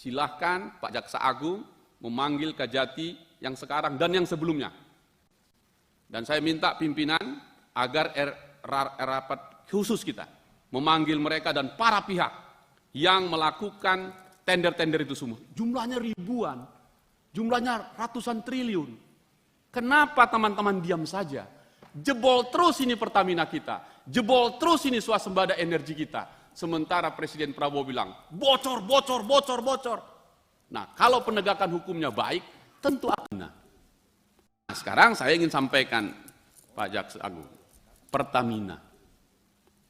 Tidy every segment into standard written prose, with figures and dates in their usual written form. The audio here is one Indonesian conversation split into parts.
Silahkan Pak Jaksa Agung memanggil Kajati yang sekarang dan yang sebelumnya. Dan saya minta pimpinan agar rapat khusus kita memanggil mereka dan para pihak yang melakukan tender-tender itu semua. Jumlahnya ribuan, jumlahnya ratusan triliun. Kenapa teman-teman diam saja? Jebol terus ini Pertamina kita, jebol terus ini swasembada energi kita. Sementara Presiden Prabowo bilang, bocor, bocor, bocor, bocor. Nah, kalau penegakan hukumnya baik, tentu akan. Nah, sekarang saya ingin sampaikan, Pak Jaksa Agung, Pertamina.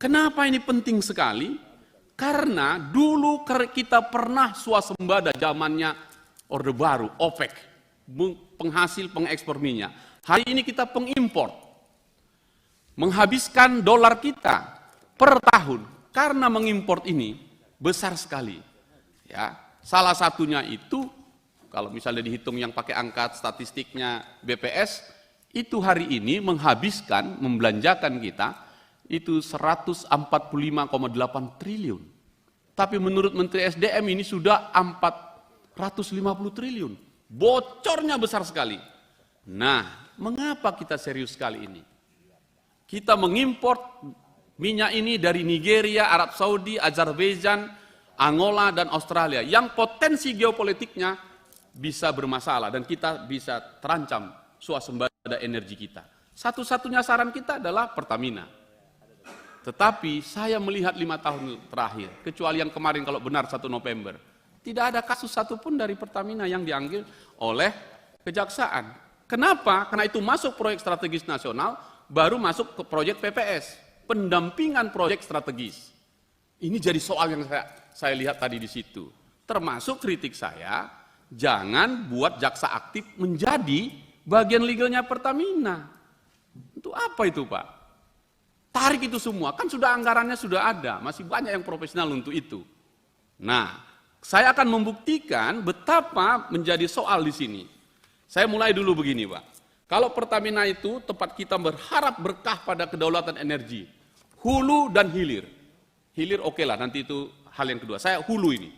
Kenapa ini penting sekali? Karena dulu kita pernah swasembada zamannya Orde Baru, OPEC, penghasil pengekspor minyak. Hari ini kita pengimpor. Menghabiskan dolar kita per tahun. Karena mengimpor ini besar sekali. Ya, salah satunya itu, kalau misalnya dihitung yang pakai angka statistiknya BPS, itu hari ini menghabiskan, membelanjakan kita, itu 145,8 triliun. Tapi menurut Menteri SDM ini sudah 450 triliun. Bocornya besar sekali. Nah, mengapa kita serius sekali ini? Kita mengimpor minyak ini dari Nigeria, Arab Saudi, Azerbaijan, Angola, dan Australia. Yang potensi geopolitiknya bisa bermasalah dan kita bisa terancam swasembada energi kita. Satu-satunya saran kita adalah Pertamina. Tetapi saya melihat 5 tahun terakhir, kecuali yang kemarin kalau benar 1 November, tidak ada kasus satupun dari Pertamina yang diambil oleh kejaksaan. Kenapa? Karena itu masuk proyek strategis nasional, baru masuk ke proyek PPS. Pendampingan proyek strategis. Ini jadi soal yang saya lihat tadi di situ. Termasuk kritik saya, jangan buat jaksa aktif menjadi bagian legalnya Pertamina. Itu apa itu, Pak? Tarik itu semua, kan sudah anggarannya sudah ada, masih banyak yang profesional untuk itu. Nah, saya akan membuktikan betapa menjadi soal di sini. Saya mulai dulu begini, Pak. Kalau Pertamina itu tempat kita berharap berkah pada kedaulatan energi, hulu dan hilir. Hilir oke lah, nanti itu hal yang kedua. Saya hulu ini.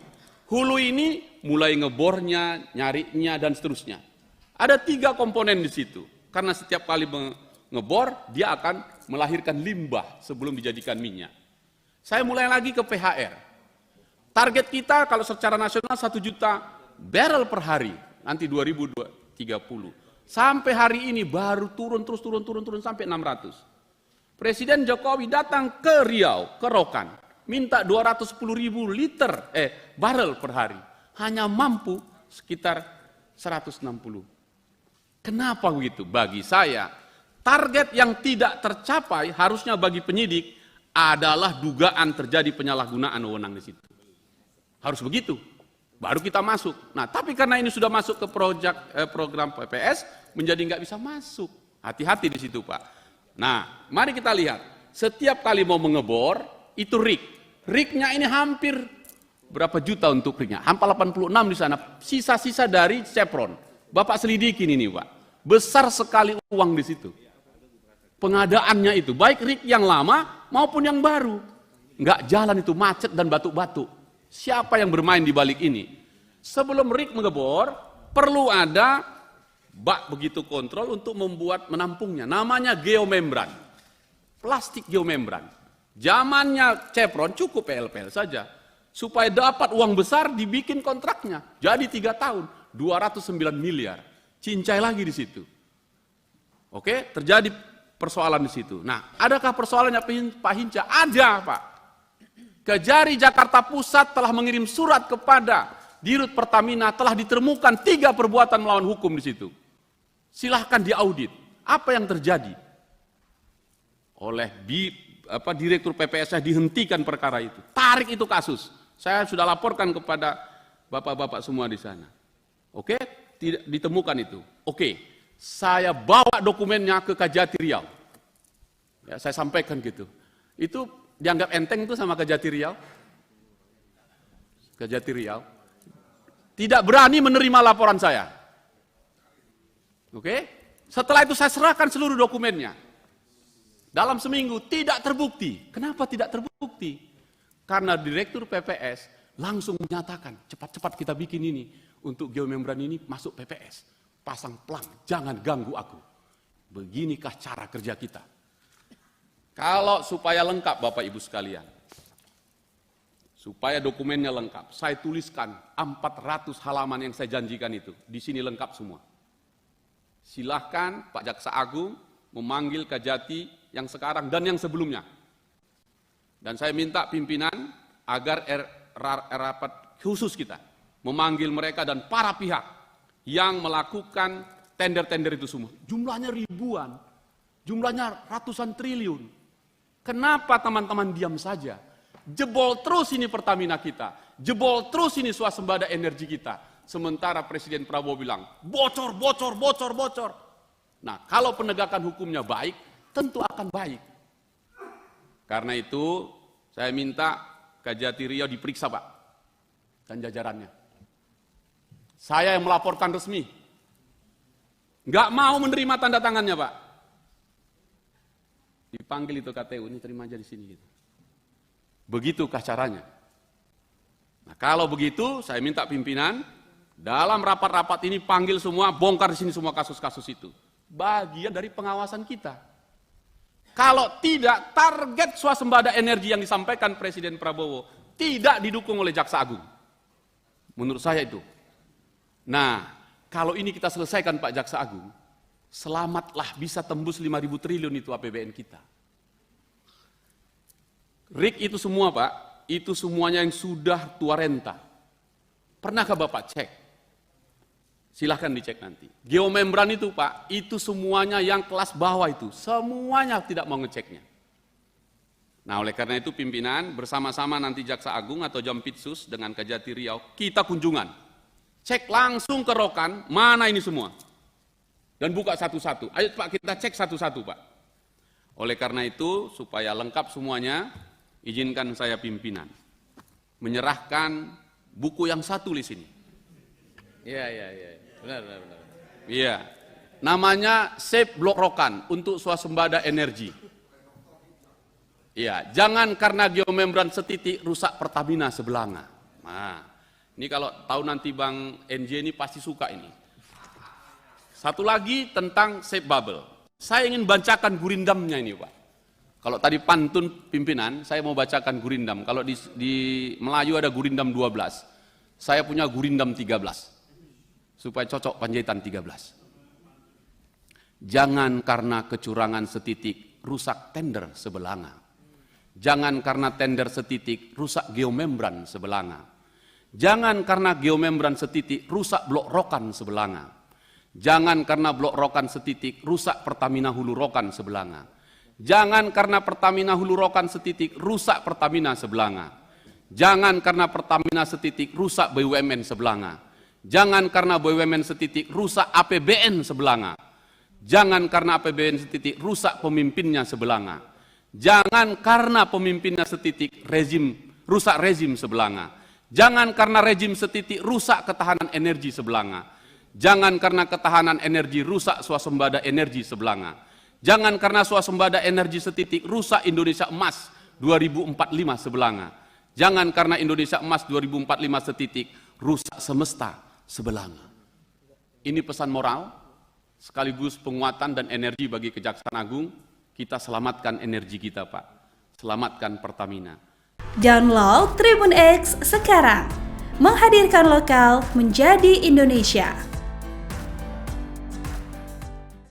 Hulu ini mulai ngebornya, nyarinya, dan seterusnya. Ada 3 komponen di situ. Karena setiap kali ngebor, dia akan melahirkan limbah sebelum dijadikan minyak. Saya mulai lagi ke PHR. Target kita kalau secara nasional 1 juta barrel per hari, nanti 2030. Sampai hari ini baru turun sampai 600. Presiden Jokowi datang ke Riau, ke Rokan, minta 210.000 liter barrel per hari. Hanya mampu sekitar 160. Kenapa begitu? Bagi saya, target yang tidak tercapai harusnya bagi penyidik adalah dugaan terjadi penyalahgunaan wewenang di situ. Harus begitu. Baru kita masuk. Nah, tapi karena ini sudah masuk ke program PPS, menjadi nggak bisa masuk. Hati-hati di situ, Pak. Nah, mari kita lihat. Setiap kali mau mengebor, itu rig. Rignya ini hampir berapa juta untuk rignya? Hampir 86 di sana. Sisa-sisa dari Chevron. Bapak selidikin ini, Pak. Besar sekali uang di situ. Pengadaannya itu, baik rig yang lama maupun yang baru. Nggak jalan itu, macet dan batuk-batuk. Siapa yang bermain di balik ini? Sebelum rig mengebor, perlu ada bak begitu kontrol untuk menampungnya. Namanya geomembran. Plastik geomembran. Zamannya Chevron cukup PLPL saja. Supaya dapat uang besar dibikin kontraknya. Jadi 3 tahun, 209 miliar. Cincai lagi di situ. Oke, terjadi persoalan di situ. Nah, adakah persoalannya Pak Hinca? Ada, Pak. Kejari Jakarta Pusat telah mengirim surat kepada Dirut Pertamina, telah ditemukan 3 perbuatan melawan hukum di situ. Silahkan diaudit. Apa yang terjadi? Oleh Direktur PPS dihentikan perkara itu. Tarik itu kasus. Saya sudah laporkan kepada bapak-bapak semua di sana. Oke, tidak ditemukan itu. Oke, saya bawa dokumennya ke Kajati Riau. Ya, saya sampaikan gitu. Itu dianggap enteng itu sama Kajati Riau. Kajati Riau tidak berani menerima laporan saya. Oke? Setelah itu saya serahkan seluruh dokumennya. Dalam seminggu tidak terbukti. Kenapa tidak terbukti? Karena Direktur PPS langsung menyatakan, cepat-cepat kita bikin ini, untuk geomembran ini masuk PPS, pasang pelang, jangan ganggu aku. Beginikah cara kerja kita. Kalau supaya lengkap Bapak Ibu sekalian, supaya dokumennya lengkap, saya tuliskan 400 halaman yang saya janjikan itu, di sini lengkap semua. Silahkan Pak Jaksa Agung memanggil Kajati yang sekarang dan yang sebelumnya. Dan saya minta pimpinan agar rapat khusus kita memanggil mereka dan para pihak yang melakukan tender-tender itu semua. Jumlahnya ribuan, jumlahnya ratusan triliun. Kenapa teman-teman diam saja? Jebol terus ini Pertamina kita, jebol terus ini swasembada energi kita. Sementara Presiden Prabowo bilang, bocor, bocor, bocor, bocor. Nah, kalau penegakan hukumnya baik, tentu akan baik. Karena itu, saya minta Kajati Riau diperiksa, Pak, dan jajarannya. Saya yang melaporkan resmi. Nggak mau menerima tanda tangannya, Pak. Dipanggil itu KTU, ini terima aja di sini. Gitu. Begitukah caranya? Nah, kalau begitu, saya minta pimpinan, dalam rapat-rapat ini panggil semua, bongkar di sini semua kasus-kasus itu. Bagian dari pengawasan kita. Kalau tidak, target swasembada energi yang disampaikan Presiden Prabowo tidak didukung oleh Jaksa Agung. Menurut saya itu. Nah, kalau ini kita selesaikan Pak Jaksa Agung, selamatlah bisa tembus 5.000 triliun itu APBN kita. RIK itu semua Pak, itu semuanya yang sudah tua renta. Pernahkah Bapak cek? Silahkan dicek nanti. Geomembran itu Pak, itu semuanya yang kelas bawah itu, semuanya tidak mau ngeceknya. Nah oleh karena itu pimpinan bersama-sama nanti Jaksa Agung atau Jampitsus dengan Kajati Riau, kita kunjungan. Cek langsung ke Rokan, mana ini semua. Dan buka satu-satu. Ayo Pak kita cek satu-satu Pak. Oleh karena itu supaya lengkap semuanya, izinkan saya pimpinan menyerahkan buku yang saya tulis ini. Iya. Benar. Iya. Namanya Save Blok Rokan untuk swasembada energi. Iya, jangan karena geomembran setitik rusak Pertamina sebelanga. Nah, ini kalau tahu nanti Bang NJ ini pasti suka ini. Satu lagi tentang Save Bubble. Saya ingin bacakan gurindamnya ini, Pak. Kalau tadi pantun pimpinan, saya mau bacakan gurindam. Kalau di Melayu ada gurindam 12. Saya punya gurindam 13. Supaya cocok Panjaitan 13. Jangan karena kecurangan setitik rusak tender sebelanga. Jangan karena tender setitik rusak geomembran sebelanga. Jangan karena geomembran setitik rusak blok Rokan sebelanga. Jangan karena blok Rokan setitik rusak Pertamina Hulu Rokan sebelanga. Jangan karena Pertamina Hulu Rokan setitik rusak Pertamina sebelanga. Jangan karena Pertamina setitik rusak BUMN sebelanga. Jangan karena BUMN setitik rusak APBN sebelanga. Jangan karena APBN setitik rusak pemimpinnya sebelanga. Jangan karena pemimpinnya setitik rusak rezim sebelanga. Jangan karena rezim setitik rusak ketahanan energi sebelanga. Jangan karena ketahanan energi rusak swasembada energi sebelanga. Jangan karena swasembada energi setitik rusak Indonesia Emas 2045 sebelanga. Jangan karena Indonesia Emas 2045 setitik rusak semesta sebelanga. Ini pesan moral sekaligus penguatan dan energi bagi Kejaksaan Agung. Kita selamatkan energi kita Pak, selamatkan Pertamina. Download Tribun X sekarang, menghadirkan lokal menjadi Indonesia.